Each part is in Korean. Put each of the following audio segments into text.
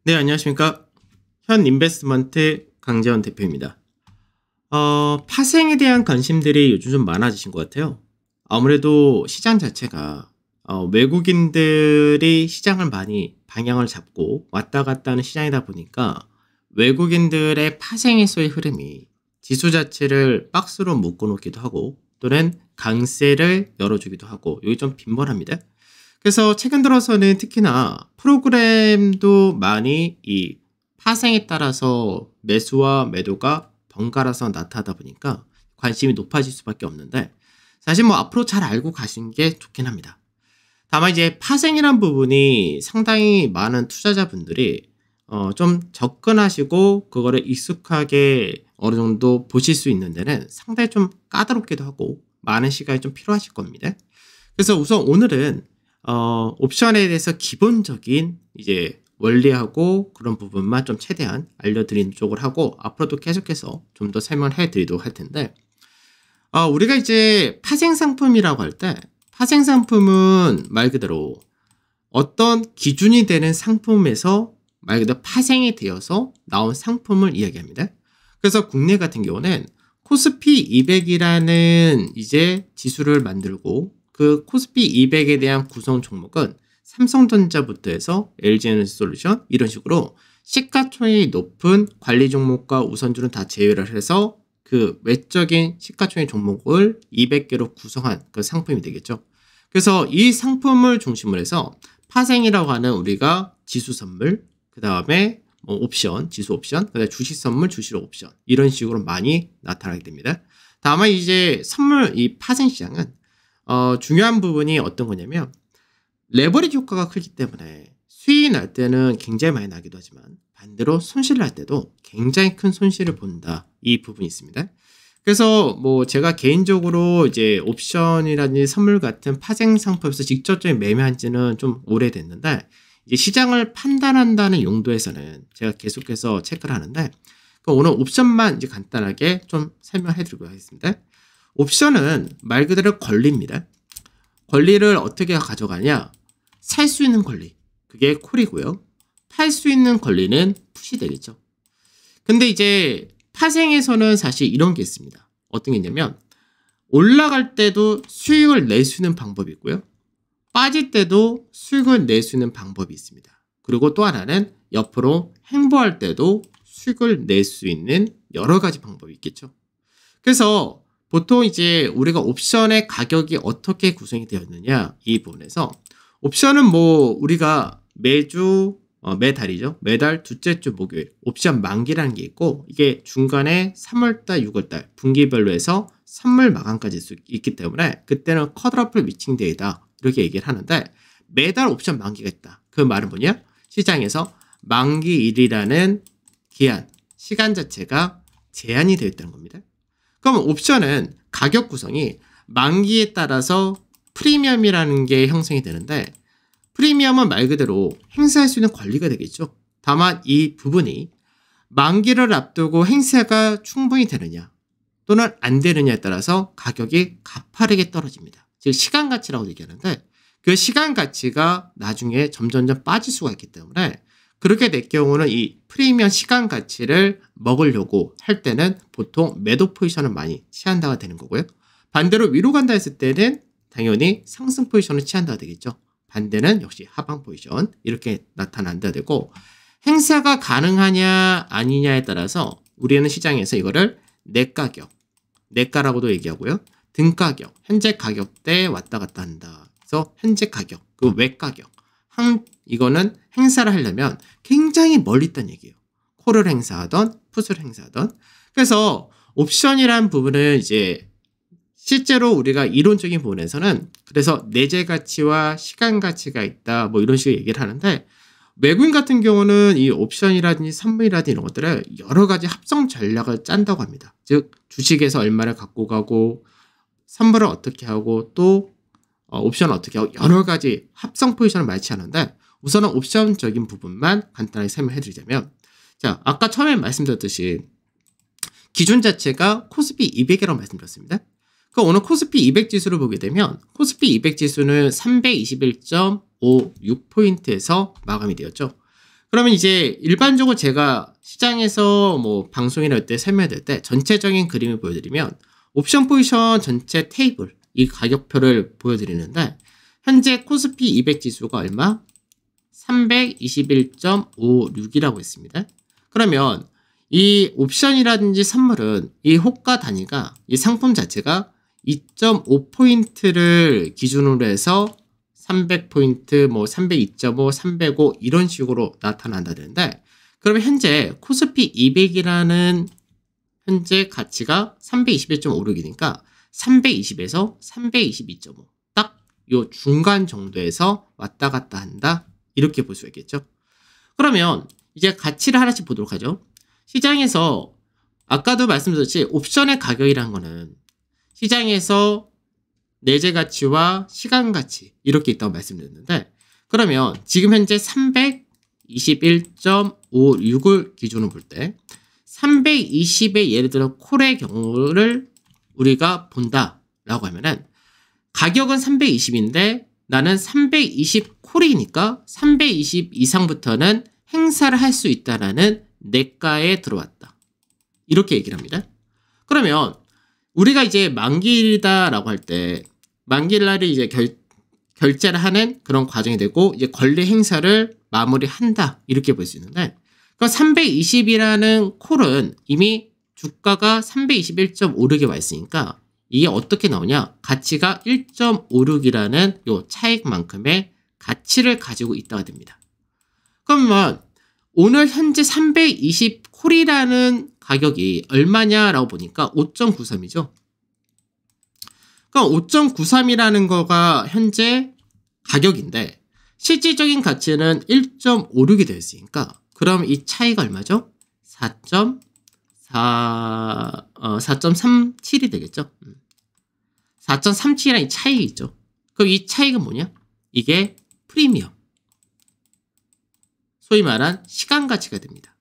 네, 안녕하십니까. 현인베스트먼트 강재원 대표입니다. 파생에 대한 관심들이 요즘 좀 많아지신 것 같아요. 아무래도 시장 자체가 외국인들이 시장을 많이 방향을 잡고 왔다 갔다 하는 시장이다 보니까 외국인들의 파생에서의 흐름이 지수 자체를 박스로 묶어놓기도 하고 또는 강세를 열어주기도 하고 여기 좀 빈번합니다. 그래서 최근 들어서는 특히나 프로그램도 많이 이 파생에 따라서 매수와 매도가 번갈아서 나타나다 보니까 관심이 높아질 수밖에 없는데 사실 뭐 앞으로 잘 알고 가시는 게 좋긴 합니다. 다만 이제 파생이란 부분이 상당히 많은 투자자분들이 좀 접근하시고 그거를 익숙하게 어느 정도 보실 수 있는 데는 상당히 좀 까다롭기도 하고 많은 시간이 좀 필요하실 겁니다. 그래서 우선 오늘은 옵션에 대해서 기본적인 이제 원리하고 그런 부분만 좀 최대한 알려드리는 쪽을 하고 앞으로도 계속해서 좀 더 설명을 해드리도록 할 텐데 우리가 이제 파생 상품이라고 할 때 파생 상품은 말 그대로 어떤 기준이 되는 상품에서 말 그대로 파생이 되어서 나온 상품을 이야기합니다. 그래서 국내 같은 경우는 코스피 200이라는 이제 지수를 만들고 그 코스피 200에 대한 구성 종목은 삼성전자부터 해서 LG에너지솔루션 이런 식으로 시가총액이 높은 관리 종목과 우선주는 다 제외를 해서 그 외적인 시가총액 종목을 200개로 구성한 그 상품이 되겠죠. 그래서 이 상품을 중심으로 해서 파생이라고 하는 우리가 지수 선물, 그 다음에 옵션, 지수 옵션, 그 다음에 주식 선물, 주식 옵션 이런 식으로 많이 나타나게 됩니다. 다만 이제 선물 이 파생 시장은 중요한 부분이 어떤 거냐면 레버리지 효과가 크기 때문에 수익이 날 때는 굉장히 많이 나기도 하지만 반대로 손실 날 때도 굉장히 큰 손실을 본다. 이 부분이 있습니다. 그래서 뭐 제가 개인적으로 이제 옵션이라든지 선물 같은 파생 상품에서 직접적인 매매한 지는 좀 오래됐는데 이제 시장을 판단한다는 용도에서는 제가 계속해서 체크를 하는데 오늘 옵션만 이제 간단하게 좀 설명해 드리도록 하겠습니다. 옵션은 말 그대로 권리입니다. 권리를 어떻게 가져가냐? 살 수 있는 권리, 그게 콜이고요. 팔 수 있는 권리는 풋이 되겠죠. 근데 이제 파생에서는 사실 이런 게 있습니다. 어떤 게 있냐면 올라갈 때도 수익을 낼 수 있는 방법이 있고요. 빠질 때도 수익을 낼 수 있는 방법이 있습니다. 그리고 또 하나는 옆으로 행보할 때도 수익을 낼 수 있는 여러 가지 방법이 있겠죠. 그래서 보통 이제 우리가 옵션의 가격이 어떻게 구성이 되어 있느냐 이 부분에서 옵션은 뭐 우리가 매주 매달이죠. 매달 둘째 주 목요일 옵션 만기라는 게 있고 이게 중간에 3월달 6월달 분기별로 해서 선물 마감까지 있기 때문에 그때는 컷오프 미팅 데이다 이렇게 얘기를 하는데 매달 옵션 만기가 있다. 그 말은 뭐냐? 시장에서 만기일이라는 기한 시간 자체가 제한이 되어 있다는 겁니다. 그럼 옵션은 가격 구성이 만기에 따라서 프리미엄이라는 게 형성이 되는데 프리미엄은 말 그대로 행사할 수 있는 권리가 되겠죠. 다만 이 부분이 만기를 앞두고 행사가 충분히 되느냐 또는 안 되느냐에 따라서 가격이 가파르게 떨어집니다. 즉 시간 가치라고 얘기하는데 그 시간 가치가 나중에 점점점 빠질 수가 있기 때문에 그렇게 될 경우는 이 프리미엄 시간 가치를 먹으려고 할 때는 보통 매도 포지션을 많이 취한다가 되는 거고요. 반대로 위로 간다 했을 때는 당연히 상승 포지션을 취한다가 되겠죠. 반대는 역시 하방 포지션 이렇게 나타난다 되고 행사가 가능하냐 아니냐에 따라서 우리는 시장에서 이거를 넷가격, 넷가라고도 얘기하고요. 등가격, 현재 가격대에 왔다 갔다 한다. 그래서 현재 가격, 그 외가격 이거는 행사를 하려면 굉장히 멀리 있다는 얘기예요. 콜을 행사하던 풋을 행사하던 그래서 옵션이란 부분은 이제 실제로 우리가 이론적인 부분에서는 그래서 내재 가치와 시간 가치가 있다 뭐 이런 식으로 얘기를 하는데 외국인 같은 경우는 이 옵션이라든지 선물이라든지 이런 것들을 여러 가지 합성 전략을 짠다고 합니다. 즉 주식에서 얼마를 갖고 가고 선물을 어떻게 하고 또 옵션을 어떻게 하고 여러 가지 합성 포지션을 많이 취하는데 우선은 옵션적인 부분만 간단하게 설명해 드리자면 자 아까 처음에 말씀드렸듯이 기준 자체가 코스피 200이라고 말씀드렸습니다. 그러니까 오늘 코스피 200 지수를 보게 되면 코스피 200 지수는 321.56포인트에서 마감이 되었죠. 그러면 이제 일반적으로 제가 시장에서 뭐 방송이나 할 때 설명드릴 때 전체적인 그림을 보여드리면 옵션 포지션 전체 테이블 이 가격표를 보여드리는데 현재 코스피 200 지수가 얼마? 321.56이라고 했습니다. 그러면 이 옵션이라든지 선물은 이 호가 단위가 이 상품 자체가 2.5포인트를 기준으로 해서 300포인트, 뭐 302.5, 305 이런 식으로 나타난다는데 그러면 현재 코스피 200이라는 현재 가치가 321.56이니까 320에서 322.5 딱 요 중간 정도에서 왔다 갔다 한다 이렇게 볼 수 있겠죠. 그러면 이제 가치를 하나씩 보도록 하죠. 시장에서 아까도 말씀드렸듯이 옵션의 가격이란 거는 시장에서 내재 가치와 시간 가치 이렇게 있다고 말씀드렸는데 그러면 지금 현재 321.56을 기준으로 볼 때 320의 예를 들어 콜의 경우를 우리가 본다라고 하면은 가격은 320인데 나는 320 콜이니까 320 이상부터는 행사를 할 수 있다라는 내가에 들어왔다. 이렇게 얘기를 합니다. 그러면 우리가 이제 만기일이다라고 할 때 만기일날이 이제 결제를 하는 그런 과정이 되고 이제 권리 행사를 마무리한다 이렇게 볼 수 있는데 그 320이라는 콜은 이미 주가가 321.56에 와 있으니까 이게 어떻게 나오냐? 가치가 1.56이라는 요 차익만큼의 가치를 가지고 있다가 됩니다. 그러면 오늘 현재 320 콜이라는 가격이 얼마냐라고 보니까 5.93이죠. 그럼 5.93이라는 거가 현재 가격인데 실질적인 가치는 1.56이 되어 있으니까 그럼 이 차이가 얼마죠? 4.37이 되겠죠. 4.37이라는 이 차이가 있죠. 그럼 이 차이가 뭐냐? 이게 프리미엄. 소위 말한 시간 가치가 됩니다.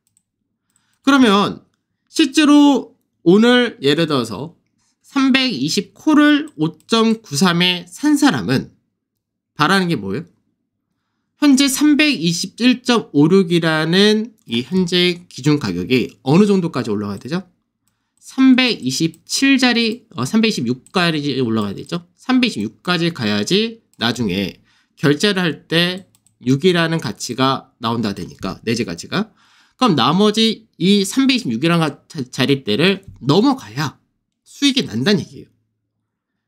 그러면 실제로 오늘 예를 들어서 320 콜을 5.93에 산 사람은 바라는 게 뭐예요? 현재 321.56이라는 이 현재 기준 가격이 어느 정도까지 올라가야 되죠? 327짜리, 326까지 올라가야 되죠? 326까지 가야지 나중에 결제를 할 때 6이라는 가치가 나온다 되니까, 내재 가치가. 그럼 나머지 이 326이라는 자리대를 넘어가야 수익이 난다는 얘기예요.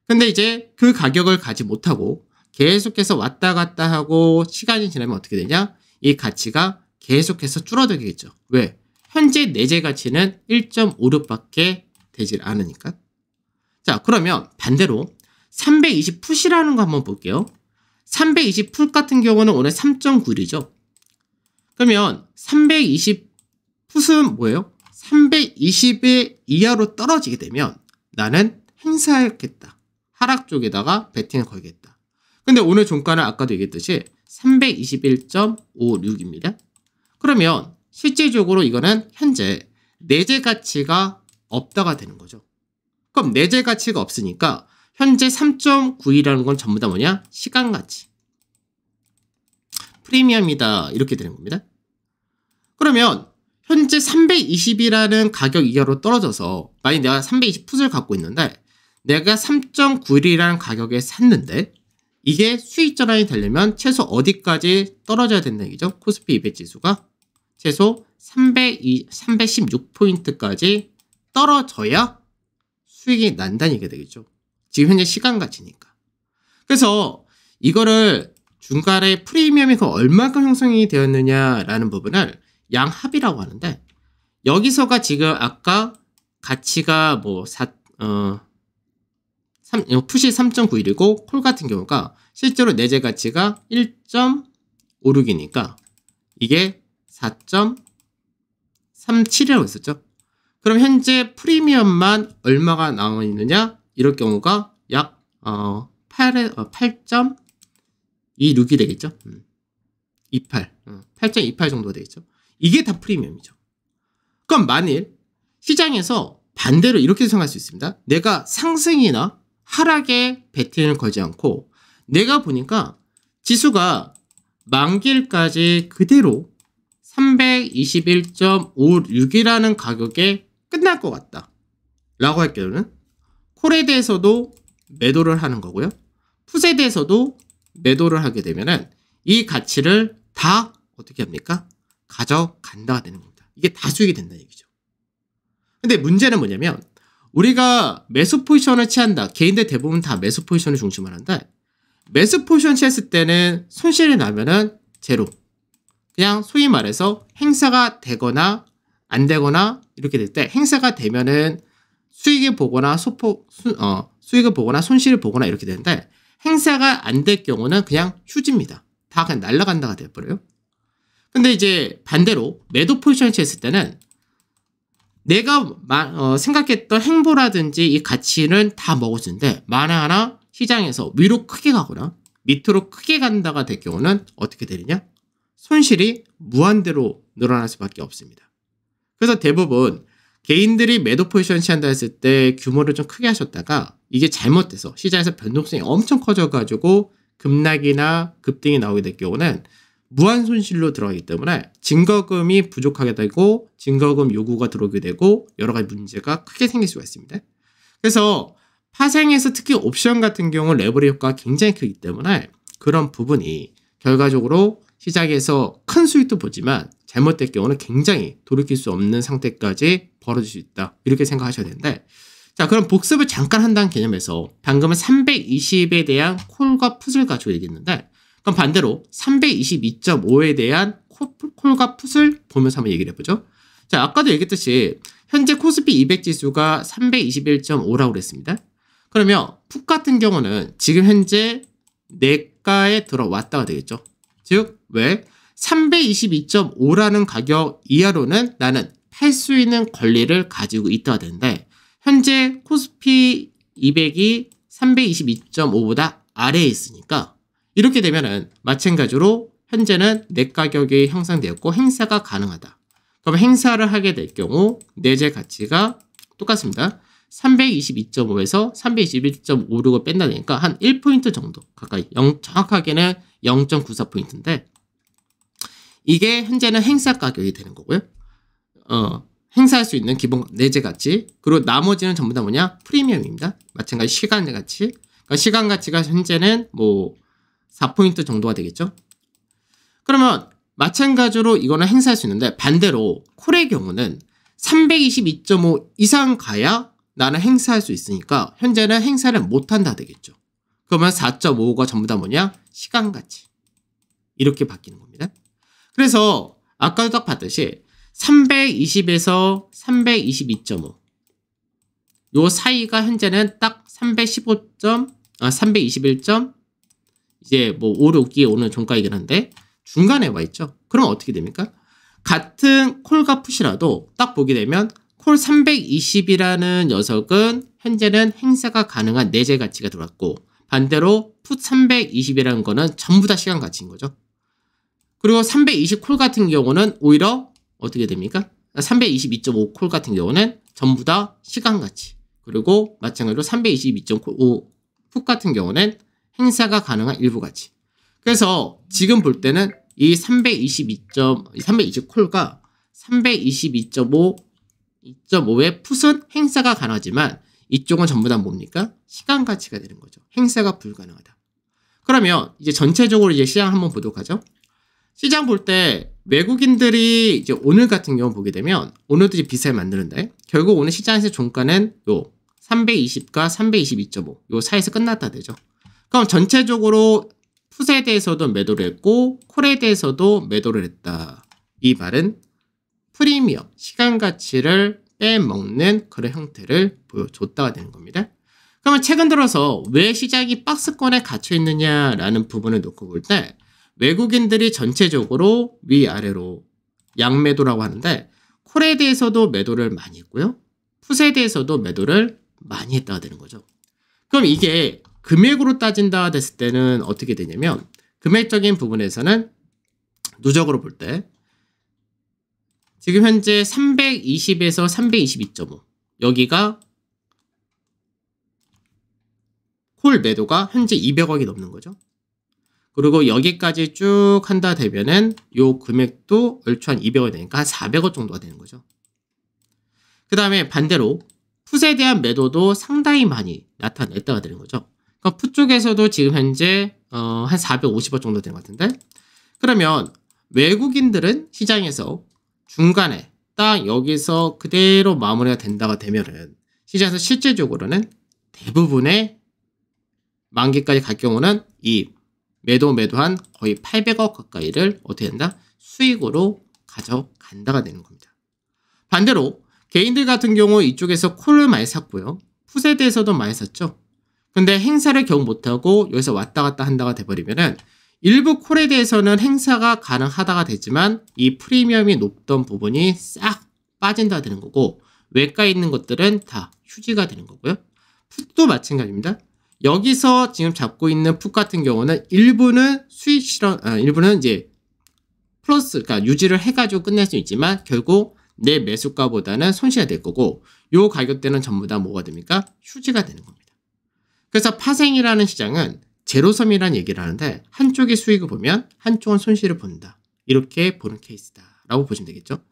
근데 이제 그 가격을 가지 못하고 계속해서 왔다 갔다 하고 시간이 지나면 어떻게 되냐? 이 가치가 계속해서 줄어들겠죠. 왜? 현재 내재 가치는 1.56밖에 되질 않으니까. 자, 그러면 반대로 320 풋이라는 거 한번 볼게요. 320 풋 같은 경우는 오늘 3.91이죠. 그러면 320 풋은 뭐예요? 320의 이하로 떨어지게 되면 나는 행사하겠다. 하락 쪽에다가 베팅을 걸겠다. 근데 오늘 종가는 아까도 얘기했듯이 321.56입니다. 그러면 실질적으로 이거는 현재 내재 가치가 없다가 되는 거죠. 그럼 내재 가치가 없으니까 현재 3.91이라는 건 전부 다 뭐냐? 시간 가치. 프리미엄이다. 이렇게 되는 겁니다. 그러면 현재 320이라는 가격 이하로 떨어져서 만약 내가 320 풋을 갖고 있는데 내가 3.91이라는 가격에 샀는데 이게 수익 전환이 되려면 최소 어디까지 떨어져야 된다는 얘기죠? 코스피 200 지수가 최소 316포인트까지 떨어져야 수익이 난다는 얘기가 되겠죠. 지금 현재 시간 가치니까. 그래서 이거를 중간에 프리미엄이 얼마큼 형성이 되었느냐라는 부분을 양합이라고 하는데 여기서가 지금 아까 가치가 뭐 풋이 3.91이고 콜 같은 경우가 실제로 내재 가치가 1.56이니까 이게 4.37이라고 했었죠. 그럼 현재 프리미엄만 얼마가 나와 있느냐? 이럴 경우가 약 8.26이 되겠죠. 8.28 정도가 되겠죠. 이게 다 프리미엄이죠. 그럼 만일 시장에서 반대로 이렇게 생각할 수 있습니다. 내가 상승이나 하락에 베팅을 걸지 않고 내가 보니까 지수가 만기일까지 그대로 321.56이라는 가격에 끝날 것 같다 라고 할 경우는 콜에 대해서도 매도를 하는 거고요. 풋에 대해서도 매도를 하게 되면은 이 가치를 다 어떻게 합니까? 가져간다가 되는 겁니다. 이게 다 수익이 된다는 얘기죠. 근데 문제는 뭐냐면 우리가 매수 포지션을 취한다. 개인들 대부분 다 매수 포지션을 중심을 하는데 매수 포지션 취했을 때는 손실이 나면은 제로. 그냥 소위 말해서 행사가 되거나 안 되거나 이렇게 될 때 행사가 되면은 수익을 보거나 수익을 보거나 손실을 보거나 이렇게 되는데 행사가 안 될 경우는 그냥 휴지입니다. 다 그냥 날아간다가 돼버려요. 근데 이제 반대로 매도 포지션을 취했을 때는 내가 생각했던 행보라든지 이 가치는 다 먹어주는데 만에 하나 시장에서 위로 크게 가거나 밑으로 크게 간다가 될 경우는 어떻게 되느냐? 손실이 무한대로 늘어날 수밖에 없습니다. 그래서 대부분 개인들이 매도 포지션 취한다 했을 때 규모를 좀 크게 하셨다가 이게 잘못돼서 시장에서 변동성이 엄청 커져가지고 급락이나 급등이 나오게 될 경우는 무한 손실로 들어가기 때문에 증거금이 부족하게 되고 증거금 요구가 들어오게 되고 여러 가지 문제가 크게 생길 수가 있습니다. 그래서 파생에서 특히 옵션 같은 경우 레버리지 효과가 굉장히 크기 때문에 그런 부분이 결과적으로 시장에서 큰 수익도 보지만 잘못될 경우는 굉장히 돌이킬 수 없는 상태까지 벌어질 수 있다. 이렇게 생각하셔야 되는데 자 그럼 복습을 잠깐 한다는 개념에서 방금은 320에 대한 콜과 풋을 가지고 얘기했는데 그럼 반대로 322.5에 대한 콜과 풋을 보면서 한번 얘기를 해보죠. 자 아까도 얘기했듯이 현재 코스피 200 지수가 321.5라고 그랬습니다. 그러면 풋 같은 경우는 지금 현재 내가에 들어왔다가 되겠죠. 즉 왜? 322.5라는 가격 이하로는 나는 팔 수 있는 권리를 가지고 있다가 되는데 현재 코스피 200이 322.5보다 아래에 있으니까 이렇게 되면은 마찬가지로 현재는 내 가격이 형성되었고 행사가 가능하다. 그럼 행사를 하게 될 경우 내재 가치가 똑같습니다. 322.5에서 321.56을 뺀다니까 한 1포인트 정도 가까이 정확하게는 0.94포인트인데 이게 현재는 행사 가격이 되는 거고요. 행사할 수 있는 기본 내재 가치 그리고 나머지는 전부 다 뭐냐? 프리미엄입니다. 마찬가지 시간 가치 그러니까 시간 가치가 현재는 뭐 4포인트 정도가 되겠죠. 그러면 마찬가지로 이거는 행사할 수 있는데 반대로 콜의 경우는 322.5 이상 가야 나는 행사할 수 있으니까 현재는 행사를 못한다 되겠죠. 그러면 4.55가 전부 다 뭐냐? 시간 가치. 이렇게 바뀌는 겁니다. 그래서 아까도 딱 봤듯이 320에서 322.5 요 사이가 현재는 딱 321. 이제 뭐 5, 6기에 오는 종가이긴 한데 중간에 와 있죠. 그럼 어떻게 됩니까? 같은 콜과 풋이라도 딱 보게 되면 콜 320이라는 녀석은 현재는 행사가 가능한 내재 가치가 들어왔고 반대로 풋 320이라는 거는 전부 다 시간 가치인 거죠. 그리고 320 콜 같은 경우는 오히려 어떻게 됩니까? 322.5 콜 같은 경우는 전부 다 시간 가치. 그리고 마찬가지로 322.5 풋 같은 경우는 행사가 가능한 일부 가치. 그래서 지금 볼 때는 이 320 콜과 322.5의 풋은 행사가 가능하지만 이쪽은 전부 다 뭡니까? 시간 가치가 되는 거죠. 행사가 불가능하다. 그러면 이제 전체적으로 이제 시장 한번 보도록 하죠. 시장 볼 때 외국인들이 이제 오늘 같은 경우 보게 되면 오늘도 이제 비싸게 만드는데 결국 오늘 시장에서 종가는 요 320과 322.5 요 사이에서 끝났다 되죠. 그럼 전체적으로 풋에 대해서도 매도를 했고 콜에 대해서도 매도를 했다. 이 말은 프리미엄, 시간 가치를 빼먹는 그런 형태를 보여줬다가 되는 겁니다. 그러면 최근 들어서 왜 시장이 박스권에 갇혀 있느냐라는 부분을 놓고 볼 때 외국인들이 전체적으로 위아래로 양매도라고 하는데 콜에 대해서도 매도를 많이 했고요. 풋에 대해서도 매도를 많이 했다가 되는 거죠. 그럼 이게 금액으로 따진다 됐을 때는 어떻게 되냐면 금액적인 부분에서는 누적으로 볼 때 지금 현재 320에서 322.5 여기가 콜 매도가 현재 200억이 넘는 거죠. 그리고 여기까지 쭉 한다 되면은 요 금액도 얼추 한 200원 되니까 한 400원 정도가 되는 거죠. 그 다음에 반대로 풋에 대한 매도도 상당히 많이 나타냈다가 되는 거죠. 그러니까 풋 쪽에서도 지금 현재 한 450원 정도 되는 것 같은데, 그러면 외국인들은 시장에서 중간에 딱 여기서 그대로 마무리가 된다가 되면은 시장에서 실제적으로는 대부분의 만기까지 갈 경우는 이 매도한 거의 800억 가까이를 어떻게 된다? 수익으로 가져간다가 되는 겁니다. 반대로 개인들 같은 경우 이쪽에서 콜을 많이 샀고요. 풋에 대해서도 많이 샀죠. 근데 행사를 겨우 못하고 여기서 왔다 갔다 한다가 돼버리면은 일부 콜에 대해서는 행사가 가능하다가 되지만 이 프리미엄이 높던 부분이 싹 빠진다 되는 거고, 외과에 있는 것들은 다 휴지가 되는 거고요. 풋도 마찬가지입니다. 여기서 지금 잡고 있는 풋 같은 경우는 일부는 수익 실현, 일부는 이제 플러스, 그러니까 유지를 해가지고 끝낼 수 있지만 결국 내 매수가보다는 손실이 될 거고, 요 가격대는 전부 다 뭐가 됩니까? 휴지가 되는 겁니다. 그래서 파생이라는 시장은 제로섬이라는 얘기를 하는데, 한쪽이 수익을 보면 한쪽은 손실을 본다. 이렇게 보는 케이스다 라고 보시면 되겠죠.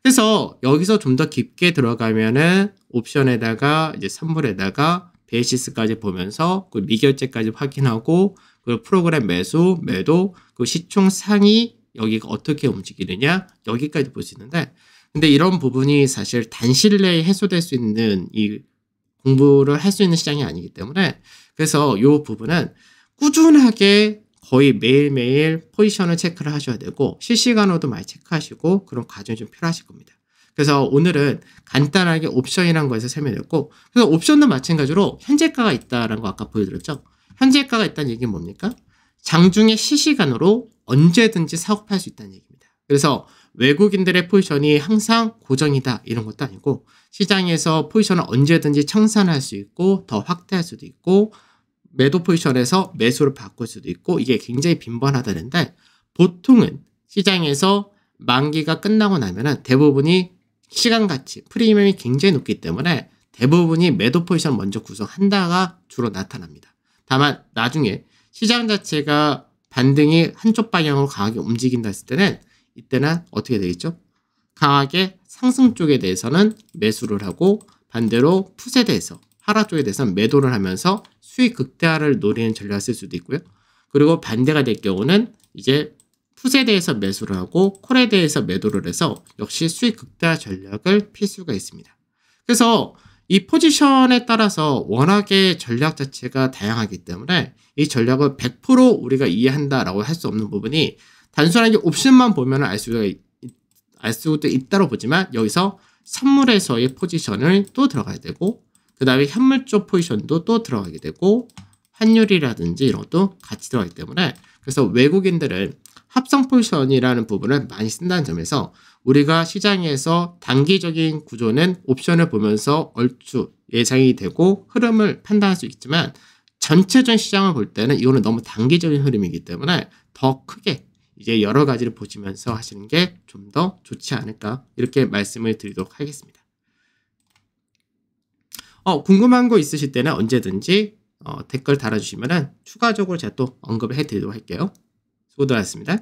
그래서 여기서 좀 더 깊게 들어가면은 옵션에다가 이제 선물에다가 베이시스까지 보면서 그 미결제까지 확인하고, 그 프로그램 매수, 매도, 그 시총 상위 여기가 어떻게 움직이느냐 여기까지 볼 수 있는데, 근데 이런 부분이 사실 단시일 내에 해소될 수 있는 이 공부를 할 수 있는 시장이 아니기 때문에, 그래서 이 부분은 꾸준하게 거의 매일매일 포지션을 체크를 하셔야 되고 실시간으로도 많이 체크하시고 그런 과정이 좀 필요하실 겁니다. 그래서 오늘은 간단하게 옵션이라는 거에서 설명드렸고, 그래서 옵션도 마찬가지로 현재가가 있다라는 거 아까 보여드렸죠. 현재가가 있다는 얘기는 뭡니까? 장중에 실시간으로 언제든지 사고 팔 수 있다는 얘기입니다. 그래서 외국인들의 포지션이 항상 고정이다 이런 것도 아니고, 시장에서 포지션을 언제든지 청산할 수 있고 더 확대할 수도 있고 매도 포지션에서 매수를 바꿀 수도 있고, 이게 굉장히 빈번하다는데, 보통은 시장에서 만기가 끝나고 나면은 대부분이 시간가치, 프리미엄이 굉장히 높기 때문에 대부분이 매도 포지션 먼저 구성한다가 주로 나타납니다. 다만 나중에 시장 자체가 반등이 한쪽 방향으로 강하게 움직인다 했을 때는, 이때는 어떻게 되겠죠? 강하게 상승 쪽에 대해서는 매수를 하고, 반대로 풋에 대해서 하락 쪽에 대해서는 매도를 하면서 수익 극대화를 노리는 전략을 쓸 수도 있고요. 그리고 반대가 될 경우는 이제 풋에 대해서 매수를 하고 콜에 대해서 매도를 해서 역시 수익 극대화 전략을 필 수가 있습니다. 그래서 이 포지션에 따라서 워낙에 전략 자체가 다양하기 때문에 이 전략을 100% 우리가 이해한다라고 할 수 없는 부분이, 단순하게 옵션만 보면 알 수도 있다고 보지만 여기서 선물에서의 포지션을 또 들어가야 되고, 그 다음에 현물 쪽 포지션도 또 들어가게 되고, 환율이라든지 이런 것도 같이 들어가기 때문에, 그래서 외국인들은 합성 포지션이라는 부분을 많이 쓴다는 점에서 우리가 시장에서 단기적인 구조는 옵션을 보면서 얼추 예상이 되고 흐름을 판단할 수 있지만, 전체적인 시장을 볼 때는 이거는 너무 단기적인 흐름이기 때문에 더 크게 이제 여러 가지를 보시면서 하시는 게 좀 더 좋지 않을까, 이렇게 말씀을 드리도록 하겠습니다. 궁금한 거 있으실 때는 언제든지 댓글 달아주시면 추가적으로 제가 또 언급을 해드리도록 할게요. 수고들 하셨습니다.